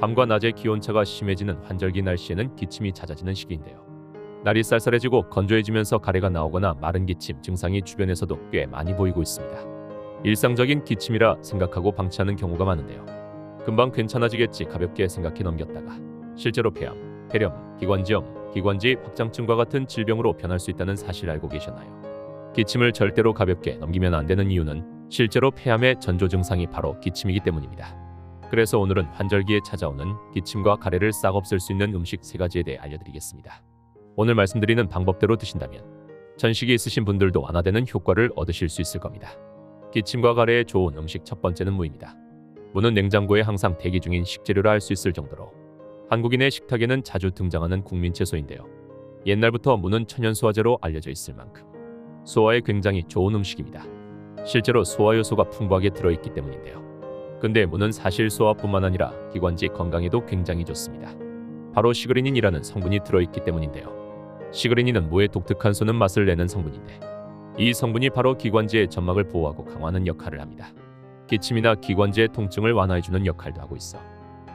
밤과 낮의 기온차가 심해지는 환절기 날씨에는 기침이 잦아지는 시기인데요. 날이 쌀쌀해지고 건조해지면서 가래가 나오거나 마른 기침 증상이 주변에서도 꽤 많이 보이고 있습니다. 일상적인 기침이라 생각하고 방치하는 경우가 많은데요. 금방 괜찮아지겠지 가볍게 생각해 넘겼다가 실제로 폐암, 폐렴, 기관지염, 기관지 확장증과 같은 질병으로 변할 수 있다는 사실 알고 계셨나요? 기침을 절대로 가볍게 넘기면 안 되는 이유는 실제로 폐암의 전조 증상이 바로 기침이기 때문입니다. 그래서 오늘은 환절기에 찾아오는 기침과 가래를 싹 없앨 수 있는 음식 3가지에 대해 알려드리겠습니다. 오늘 말씀드리는 방법대로 드신다면 전식이 있으신 분들도 완화되는 효과를 얻으실 수 있을 겁니다. 기침과 가래에 좋은 음식 첫 번째는 무입니다. 무는 냉장고에 항상 대기 중인 식재료라 할 수 있을 정도로 한국인의 식탁에는 자주 등장하는 국민 채소인데요. 옛날부터 무는 천연소화제로 알려져 있을 만큼 소화에 굉장히 좋은 음식입니다. 실제로 소화 요소가 풍부하게 들어있기 때문인데요. 근데 무는 사실 소화뿐만 아니라 기관지 건강에도 굉장히 좋습니다. 바로 시그리닌이라는 성분이 들어있기 때문인데요. 시그리닌은 무의 독특한 쏘는 맛을 내는 성분인데 이 성분이 바로 기관지의 점막을 보호하고 강화하는 역할을 합니다. 기침이나 기관지의 통증을 완화해주는 역할도 하고 있어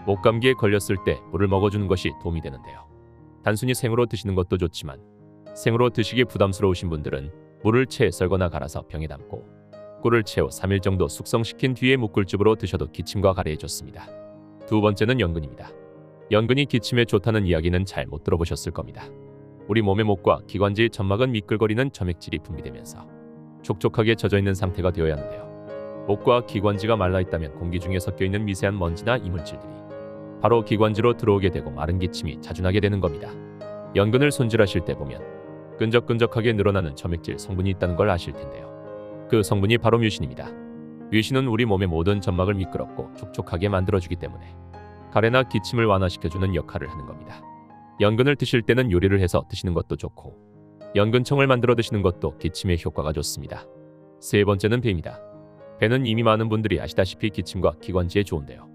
목감기에 걸렸을 때 물을 먹어주는 것이 도움이 되는데요. 단순히 생으로 드시는 것도 좋지만 생으로 드시기 부담스러우신 분들은 물을 채 썰거나 갈아서 병에 담고 꿀을 채워 3일 정도 숙성시킨 뒤에 무꿀즙으로 드셔도 기침과 가래에 좋습니다. 두 번째는 연근입니다. 연근이 기침에 좋다는 이야기는 잘 못 들어보셨을 겁니다. 우리 몸의 목과 기관지 점막은 미끌거리는 점액질이 분비되면서 촉촉하게 젖어있는 상태가 되어야 하는데요. 목과 기관지가 말라있다면 공기 중에 섞여있는 미세한 먼지나 이물질들이 바로 기관지로 들어오게 되고 마른 기침이 자주 나게 되는 겁니다. 연근을 손질하실 때 보면 끈적끈적하게 늘어나는 점액질 성분이 있다는 걸 아실 텐데요. 그 성분이 바로 뮤신입니다. 뮤신은 우리 몸의 모든 점막을 미끄럽고 촉촉하게 만들어주기 때문에 가래나 기침을 완화시켜주는 역할을 하는 겁니다. 연근을 드실 때는 요리를 해서 드시는 것도 좋고 연근청을 만들어 드시는 것도 기침에 효과가 좋습니다. 세 번째는 배입니다. 배는 이미 많은 분들이 아시다시피 기침과 기관지에 좋은데요.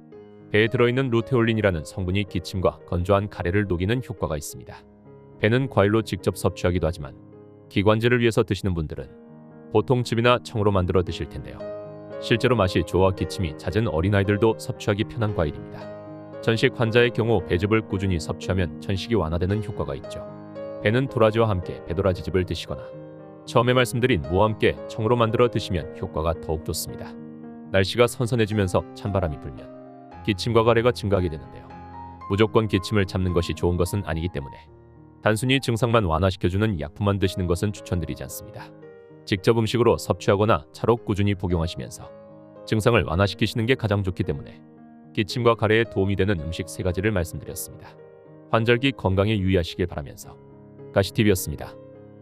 배에 들어있는 루테올린이라는 성분이 기침과 건조한 가래를 녹이는 효과가 있습니다. 배는 과일로 직접 섭취하기도 하지만 기관지를 위해서 드시는 분들은 보통 즙이나 청으로 만들어 드실 텐데요. 실제로 맛이 좋아 기침이 잦은 어린아이들도 섭취하기 편한 과일입니다. 천식 환자의 경우 배즙을 꾸준히 섭취하면 천식이 완화되는 효과가 있죠. 배는 도라지와 함께 배도라지즙을 드시거나 처음에 말씀드린 무와 함께 청으로 만들어 드시면 효과가 더욱 좋습니다. 날씨가 선선해지면서 찬바람이 불면 기침과 가래가 증가하게 되는데요. 무조건 기침을 참는 것이 좋은 것은 아니기 때문에 단순히 증상만 완화시켜주는 약품만 드시는 것은 추천드리지 않습니다. 직접 음식으로 섭취하거나 차로 꾸준히 복용하시면서 증상을 완화시키시는 게 가장 좋기 때문에 기침과 가래에 도움이 되는 음식 3가지를 말씀드렸습니다. 환절기 건강에 유의하시길 바라면서 가시TV였습니다.